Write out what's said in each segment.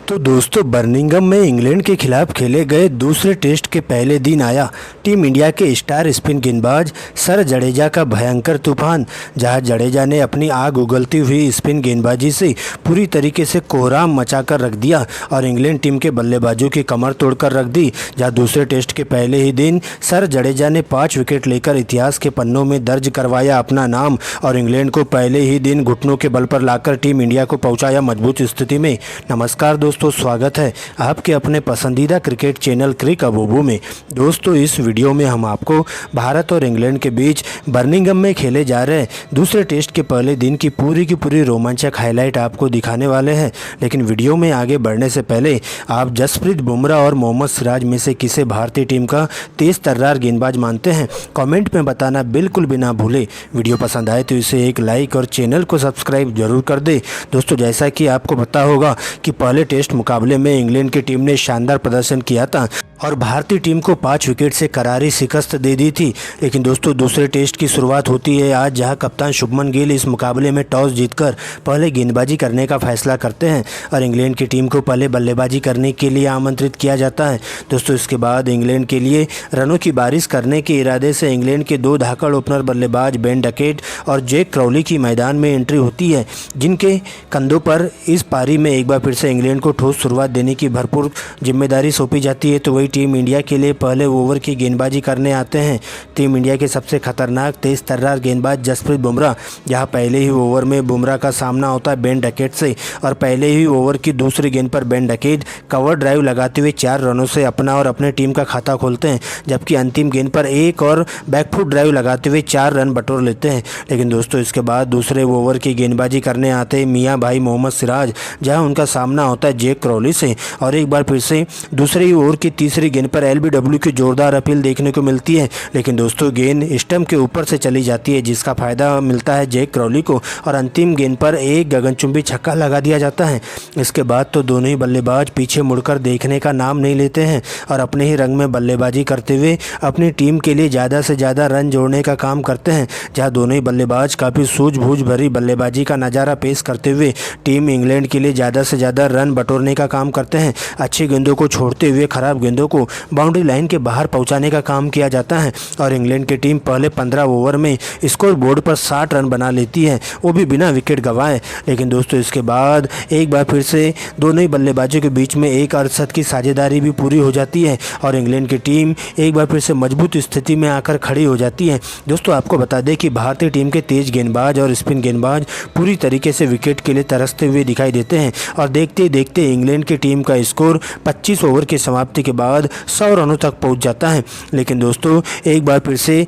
तो दोस्तों बर्मिंघम में इंग्लैंड के खिलाफ खेले गए दूसरे टेस्ट के पहले दिन आया टीम इंडिया के स्टार स्पिन गेंदबाज सर जडेजा का भयंकर तूफान, जहां जडेजा ने अपनी आग उगलती हुई स्पिन गेंदबाजी से पूरी तरीके से कोहराम मचाकर रख दिया और इंग्लैंड टीम के बल्लेबाजों की कमर तोड़कर रख दी। जहां दूसरे टेस्ट के पहले ही दिन सर जडेजा ने 5 विकेट लेकर इतिहास के पन्नों में दर्ज करवाया अपना नाम और इंग्लैंड को पहले ही दिन घुटनों के बल पर लाकर टीम इंडिया को पहुंचाया मजबूत स्थिति में। नमस्कार दोस्तों, स्वागत है आपके अपने पसंदीदा क्रिकेट चैनल क्रिक अबूबू में। दोस्तों इस वीडियो में हम आपको भारत और इंग्लैंड के बीच बर्मिंघम में खेले जा रहे दूसरे टेस्ट के पहले दिन की पूरी रोमांचक हाईलाइट आपको दिखाने वाले हैं। लेकिन वीडियो में आगे बढ़ने से पहले आप जसप्रीत बुमराह और मोहम्मद सिराज में से किसे भारतीय टीम का तेज तर्रार गेंदबाज मानते हैं, कमेंट में बताना बिल्कुल भी ना भूले। वीडियो पसंद आए तो इसे एक लाइक और चैनल को सब्सक्राइब जरूर कर दे। दोस्तों जैसा कि आपको पता होगा कि पहले टेस्ट मुकाबले में इंग्लैंड की टीम ने शानदार प्रदर्शन किया था और भारतीय टीम को 5 विकेट से करारी शिकस्त दे दी थी। लेकिन दोस्तों दूसरे टेस्ट की शुरुआत होती है आज, जहां कप्तान शुभमन गिल इस मुकाबले में टॉस जीतकर पहले गेंदबाजी करने का फैसला करते हैं और इंग्लैंड की टीम को पहले बल्लेबाजी करने के लिए आमंत्रित किया जाता है। दोस्तों इसके बाद इंग्लैंड के लिए रनों की बारिश करने के इरादे से इंग्लैंड के 2 धाकड़ ओपनर बल्लेबाज बेन डकेट और जैक क्राउली की मैदान में एंट्री होती है, जिनके कंधों पर इस पारी में एक बार फिर से इंग्लैंड को ठोस शुरुआत देने की भरपूर जिम्मेदारी सौंपी जाती है। तो वही टीम इंडिया के लिए पहले ओवर की गेंदबाजी करने आते हैं टीम इंडिया के सबसे खतरनाक तेज तर्रार गेंदबाज जसप्रीत बुमराह, जहां पहले ही ओवर में बुमराह का सामना होता है बेन डकेट से और पहले ही ओवर की दूसरी गेंद पर बेन डकेट कवर ड्राइव लगाते हुए 4 रनों से अपना और अपने टीम का खाता खोलते हैं, जबकि अंतिम गेंद पर एक और बैकफुट ड्राइव लगाते हुए 4 रन बटोर लेते हैं। लेकिन दोस्तों इसके बाद दूसरे ओवर की गेंदबाजी करने आते हैं मियां भाई मोहम्मद सिराज, जहां उनका सामना होता है जैक क्राउली से और एक बार फिर से दूसरे ओवर की तीसरी गेंद पर एलबीडब्ल्यू की जोरदार अपील देखने को मिलती है। लेकिन दोस्तों गेंद स्टंप के ऊपर से चली जाती है, जिसका फायदा मिलता है जैक क्राउली को और अंतिम गेंद पर एक गगनचुंबी छक्का लगा दिया जाता है। इसके बाद तो दोनों ही बल्लेबाज पीछे मुड़कर देखने का नाम नहीं लेते हैं और अपने ही रंग में बल्लेबाजी करते हुए अपनी टीम के लिए ज़्यादा से ज़्यादा रन जोड़ने का काम करते हैं। जहां दोनों ही बल्लेबाज काफ़ी सूझबूझ भरी बल्लेबाजी का नज़ारा पेश करते हुए टीम इंग्लैंड के लिए ज़्यादा से ज़्यादा रन बटोरने का काम करते हैं। अच्छी गेंदों को छोड़ते हुए खराब गेंदों को बाउंड्री लाइन के बाहर पहुंचाने का काम किया जाता है और इंग्लैंड की टीम पहले 15 ओवर में स्कोर बोर्ड पर 60 रन बना लेती है, वो भी बिना विकेट गंवाए। लेकिन दोस्तों इसके बाद एक बार फिर से दोनों ही बल्लेबाजों के बीच में एक अरसद की साझेदारी भी पूरी हो जाती है और इंग्लैंड की टीम एक बार फिर से मजबूत स्थिति में आकर खड़ी हो जाती है। दोस्तों आपको बता दें कि भारतीय टीम के तेज गेंदबाज और स्पिन गेंदबाज पूरी तरीके से विकेट के लिए तरसते हुए दिखाई देते हैं और देखते ही देखते इंग्लैंड की टीम का स्कोर 25 ओवर की समाप्ति के बाद 100 रनों तक पहुंच जाता है। लेकिन दोस्तों एक बार फिर से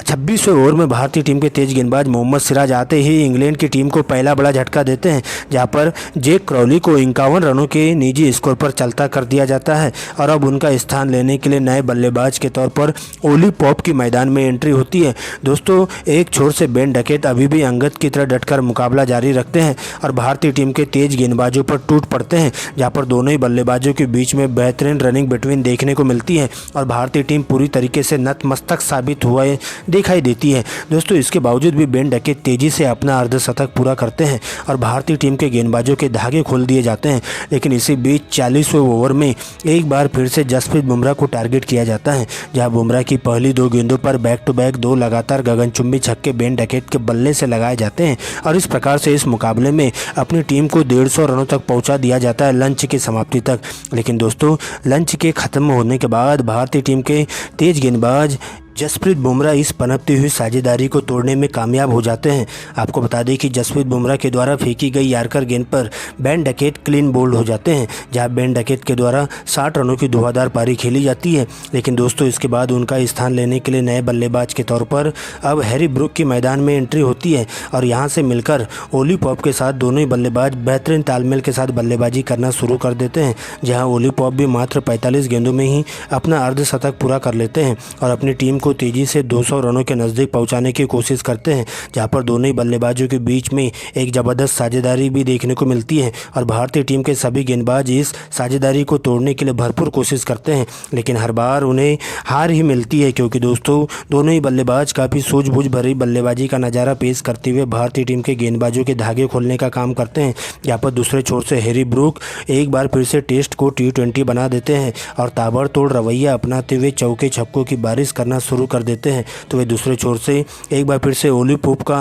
26वें ओवर में भारतीय टीम के तेज गेंदबाज मोहम्मद सिराज आते ही इंग्लैंड की टीम को पहला बड़ा झटका देते हैं, जहां पर जैक क्राउली को 51 रनों के निजी स्कोर पर चलता कर दिया जाता है और अब उनका स्थान लेने के लिए नए बल्लेबाज के तौर पर ओली पॉप की मैदान में एंट्री होती है। दोस्तों एक छोर से बेन डकेट अभी भी अंगद की तरह डटकर मुकाबला जारी रखते हैं और भारतीय टीम के तेज गेंदबाजों पर टूट पड़ते हैं, जहाँ पर दोनों ही बल्लेबाजों के बीच में बेहतरीन रनिंग बिटवीन देखने को मिलती है और भारतीय टीम पूरी तरीके से नतमस्तक साबित हुआ दिखाई देती है। दोस्तों इसके बावजूद भी बेन डकेट तेजी से अपना अर्धशतक पूरा करते हैं और भारतीय टीम के गेंदबाजों के धागे खोल दिए जाते हैं। लेकिन इसी बीच 40वें ओवर में एक बार फिर से जसप्रीत बुमराह को टारगेट किया जाता है, जहां बुमराह की पहली 2 गेंदों पर बैक टू बैक 2 लगातार गगनचुंबी छक्के बेन डकेट के बल्ले से लगाए जाते हैं और इस प्रकार से इस मुकाबले में अपनी टीम को 150 रनों तक पहुंचा दिया जाता है लंच की समाप्ति तक। लेकिन दोस्तों लंच के खत्म होने के बाद भारतीय टीम के तेज गेंदबाज जसप्रीत बुमराह इस पनपती हुई साझेदारी को तोड़ने में कामयाब हो जाते हैं। आपको बता दें कि जसप्रीत बुमराह के द्वारा फेंकी गई यार्कर गेंद पर बेन डकेट क्लीन बोल्ड हो जाते हैं, जहां बेन डकेट के द्वारा 60 रनों की धुआंधार पारी खेली जाती है। लेकिन दोस्तों इसके बाद उनका स्थान लेने के लिए नए बल्लेबाज के तौर पर अब हैरी ब्रूक की मैदान में एंट्री होती है और यहाँ से मिलकर ओली पॉप के साथ दोनों ही बल्लेबाज बेहतरीन तालमेल के साथ बल्लेबाजी करना शुरू कर देते हैं, जहाँ ओली पॉप भी मात्र 45 गेंदों में ही अपना अर्धशतक पूरा कर लेते हैं और अपनी टीम को को तेज़ी से 200 रनों के नज़दीक पहुंचाने की कोशिश करते हैं, जहां पर दोनों ही बल्लेबाजों के बीच में एक ज़बरदस्त साझेदारी भी देखने को मिलती है और भारतीय टीम के सभी गेंदबाज इस साझेदारी को तोड़ने के लिए भरपूर कोशिश करते हैं, लेकिन हर बार उन्हें हार ही मिलती है, क्योंकि दोस्तों दोनों ही बल्लेबाज काफ़ी सूझबूझ भरी बल्लेबाजी का नज़ारा पेश करते हुए भारतीय टीम के गेंदबाजों के धागे खोलने का काम करते हैं। यहाँ पर दूसरे छोर से हैरी ब्रूक एक बार फिर से टेस्ट को T20 बना देते हैं और ताबड़तोड़ रवैया अपनाते हुए चौके छक्कों की बारिश करना शुरू कर देते हैं। तो वे दूसरे छोर से एक बार फिर से ओली पॉप का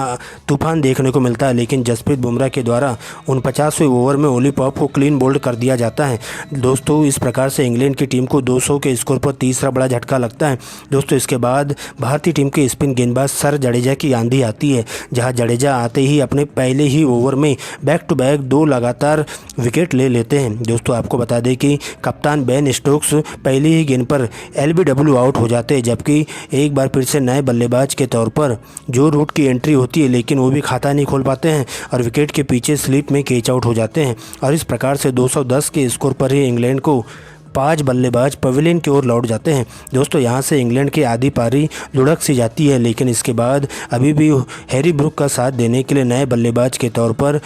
तूफान देखने को मिलता है, लेकिन जसप्रीत बुमराह के द्वारा 49वें ओवर में ओली पॉप को क्लीन बोल्ड कर दिया जाता है। दोस्तों इस प्रकार से इंग्लैंड की टीम को 200 के स्कोर पर तीसरा बड़ा झटका लगता है। दोस्तों इसके बाद भारतीय टीम के स्पिन गेंदबाज सर जडेजा की आंधी आती है, जहां जडेजा आते ही अपने पहले ही ओवर में बैक टू बैक 2 लगातार विकेट ले लेते हैं। दोस्तों आपको बता दें कि कप्तान बेन स्टोक्स पहली ही गेंद पर LBW आउट हो जाते हैं, जबकि एक बार फिर से नए बल्लेबाज के तौर पर जो रूट की एंट्री होती है, लेकिन वो भी खाता नहीं खोल पाते हैं और विकेट के पीछे स्लिप में कैच आउट हो जाते हैं और इस प्रकार से 210 के स्कोर पर ही इंग्लैंड को 5 बल्लेबाज पवेलियन की ओर लौट जाते हैं। दोस्तों यहाँ से इंग्लैंड की आधी पारी लुढ़क सी जाती है, लेकिन इसके बाद अभी भी हैरी ब्रूक का साथ देने के लिए नए बल्लेबाज के तौर पर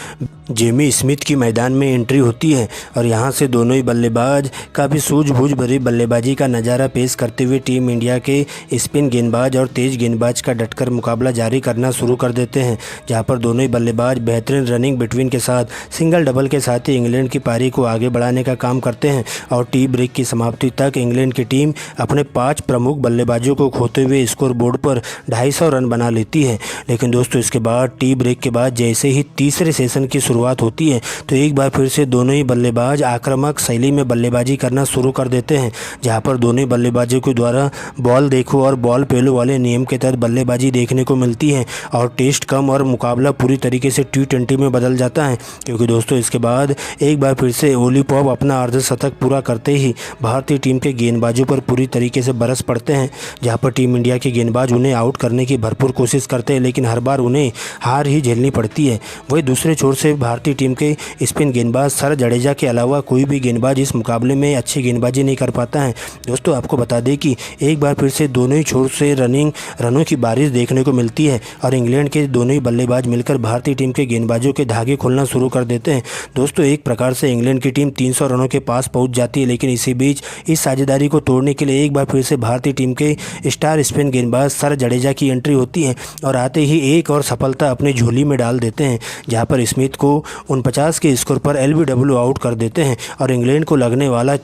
जेमी स्मिथ की मैदान में एंट्री होती है और यहाँ से दोनों ही बल्लेबाज काफ़ी सूझबूझ भरी बल्लेबाजी का नज़ारा पेश करते हुए टीम इंडिया के स्पिन गेंदबाज और तेज़ गेंदबाज का डटकर मुकाबला जारी करना शुरू कर देते हैं, जहाँ पर दोनों ही बल्लेबाज बेहतरीन रनिंग बिटवीन के साथ सिंगल डबल के साथ ही इंग्लैंड की पारी को आगे बढ़ाने का काम करते हैं और टी ब्रेक की समाप्ति तक इंग्लैंड की टीम अपने 5 प्रमुख बल्लेबाजों को खोते हुए स्कोर बोर्ड पर 250 रन बना लेती है। लेकिन दोस्तों इसके बाद टी ब्रेक के बाद जैसे ही तीसरे सेशन की शुरुआत होती है तो एक बार फिर से दोनों ही बल्लेबाज आक्रामक शैली में बल्लेबाजी करना शुरू कर देते हैं, जहां पर दोनों ही बल्लेबाजों के द्वारा बॉल देखो और बॉल पेलो वाले नियम के तहत बल्लेबाजी देखने को मिलती है और टेस्ट कम और मुकाबला पूरी तरीके से T20 में बदल जाता है, क्योंकि दोस्तों इसके बाद एक बार फिर से ओली पॉप अपना अर्धशतक पूरा करते ही भारतीय टीम के गेंदबाजों पर पूरी तरीके से बरस पड़ते हैं, जहां पर टीम इंडिया के गेंदबाज उन्हें आउट करने की भरपूर कोशिश करते हैं, लेकिन हर बार उन्हें हार ही झेलनी पड़ती है। वही दूसरे छोर से भारतीय टीम के स्पिन गेंदबाज सर जडेजा के अलावा कोई भी गेंदबाज इस मुकाबले में अच्छी गेंदबाजी नहीं कर पाता है। दोस्तों आपको बता दें कि एक बार फिर से दोनों ही छोर से रनों की बारिश देखने को मिलती है और इंग्लैंड के दोनों ही बल्लेबाज मिलकर भारतीय टीम के गेंदबाजों के धागे खोलना शुरू कर देते हैं। दोस्तों एक प्रकार से इंग्लैंड की टीम 300 रनों के पास पहुंच जाती है, लेकिन इसी बीच इस साझेदारी को तोड़ने के लिए एक बार फिर से भारतीय टीम के स्टार स्पिन गेंदबाज सर जडेजा की एंट्री होती है और आते ही एक और सफलता अपनी झोली में डाल देते हैं, जहां पर स्मिथ को 49 के स्कोर पर LBW आउट कर देते हैं और इंग्लैंड को लगने वाला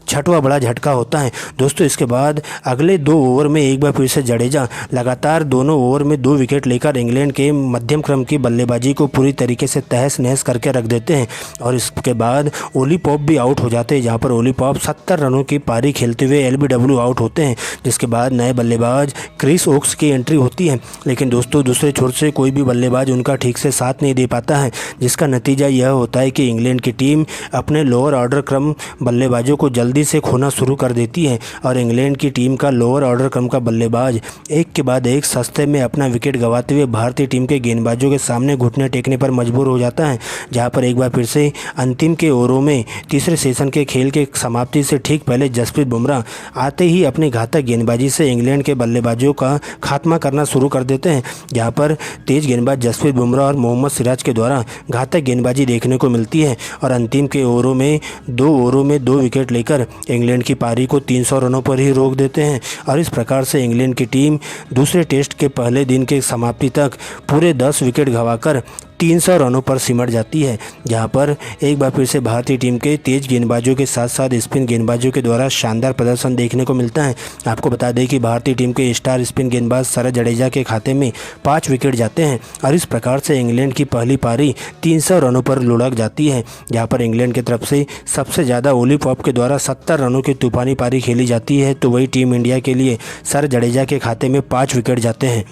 6वां बड़ा झटका होता है। दोस्तों इसके बाद अगले 2 ओवर में एक बार फिर से जडेजा लगातार दोनों ओवर में 2 विकेट लेकर इंग्लैंड के मध्यम क्रम की बल्लेबाजी को पूरी तरीके से तहस नहस करके रख देते हैं और इसके बाद ओली पॉप भी आउट हो जाते हैं, जहां पर ओली पॉप 70 रनों की पारी खेलते हुए LBW आउट होते हैं, जिसके बाद नए बल्लेबाज क्रिस ओक्स की एंट्री होती है। लेकिन दोस्तों दूसरे छोर से कोई भी बल्लेबाज उनका ठीक से साथ नहीं दे पाता है, जिसका नतीजा यह होता है कि इंग्लैंड की टीम अपने लोअर ऑर्डर क्रम बल्लेबाजों को जल्दी से खोना शुरू कर देती है और इंग्लैंड की टीम का लोअर ऑर्डर क्रम का बल्लेबाज एक के बाद एक सस्ते में अपना विकेट गंवाते हुए भारतीय टीम के गेंदबाजों के सामने घुटने टेकने पर मजबूर हो जाता है, जहां पर एक बार फिर से अंतिम के ओवरों में तीसरे सेशन के खेल के समाप्ति से ठीक पहले जसप्रीत बुमराह आते ही अपनी घातक गेंदबाजी से इंग्लैंड के बल्लेबाजों का खात्मा करना शुरू कर देते हैं, जहां पर तेज गेंदबाज जसप्रीत बुमराह और मोहम्मद सिराज के द्वारा घातक गेंदबाजी देखने को मिलती है और अंतिम के ओवरों में 2 विकेट लेकर इंग्लैंड की पारी को 300 रनों पर ही रोक देते हैं और इस प्रकार से इंग्लैंड की टीम दूसरे टेस्ट के पहले दिन के समाप्ति तक पूरे 10 विकेट गंवाकर 300 रनों पर सिमट जाती है, जहां पर एक बार फिर से भारतीय टीम के तेज गेंदबाजों के साथ साथ स्पिन गेंदबाजों के द्वारा शानदार प्रदर्शन देखने को मिलता है। आपको बता दें कि भारतीय टीम के स्टार स्पिन गेंदबाज सर जडेजा के खाते में 5 विकेट जाते हैं और इस प्रकार से इंग्लैंड की पहली पारी 300 रनों पर लुढ़क जाती है, जहाँ पर इंग्लैंड की तरफ से सबसे ज़्यादा ओली पॉप के द्वारा 70 रनों की तूफानी पारी खेली जाती है, तो वही टीम इंडिया के लिए सर जडेजा के खाते में 5 विकेट जाते हैं।